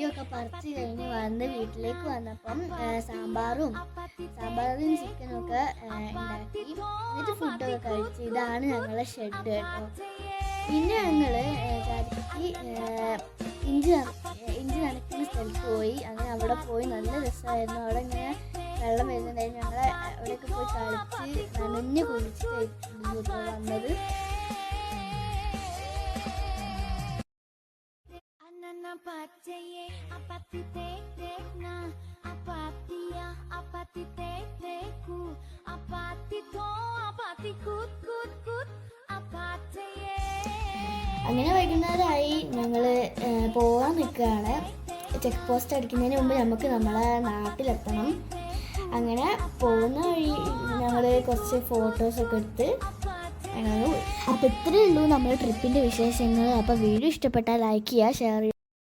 ഇതൊക്കെ പറിച്ച് കഴിഞ്ഞ് വന്ന് വീട്ടിലേക്ക് വന്നപ്പം സാമ്പാറും ചിക്കനും ഒക്കെ ഉണ്ടാക്കി. എന്നിട്ട് ഫുഡൊക്കെ കഴിച്ച്. ഇതാണ് ഞങ്ങളുടെ ഷെഡ് കേട്ടോ. പിന്നെ ഞങ്ങൾ ചാരിക്ക് ഇഞ്ചി നനയ്ക്കുന്ന സ്ഥലത്ത് പോയി. അങ്ങനെ അവിടെ പോയി നല്ല രസമായിരുന്നു. അവിടെ ഇങ്ങനെ വെള്ളം വരുന്നുണ്ടായിരുന്നു. ഞങ്ങൾ അവിടെയൊക്കെ പോയി കളിച്ച് നനഞ്ഞ് കുളിച്ചിട്ടായിരുന്നു വന്നത്. അങ്ങനെ വൈകുന്നേരമായി. ഞങ്ങൾ പോകാൻ നിൽക്കുകയാണ്. ചെക്ക് പോസ്റ്റ് അടിക്കുന്നതിന് മുമ്പ് നമുക്ക് നമ്മളെ നാട്ടിലെത്തണം. അങ്ങനെ പോകുന്ന വഴി ഞങ്ങൾ കുറച്ച് ഫോട്ടോസൊക്കെ എടുത്ത് അങ്ങനെ. അപ്പോൾ ഇത്രയേ ഉള്ളൂ നമ്മുടെ ട്രിപ്പിൻ്റെ വിശേഷങ്ങൾ. അപ്പോൾ വീഡിയോ ഇഷ്ടപ്പെട്ടാൽ ലൈക്ക് ചെയ്യുക, ഷെയർ ചെയ്യുക.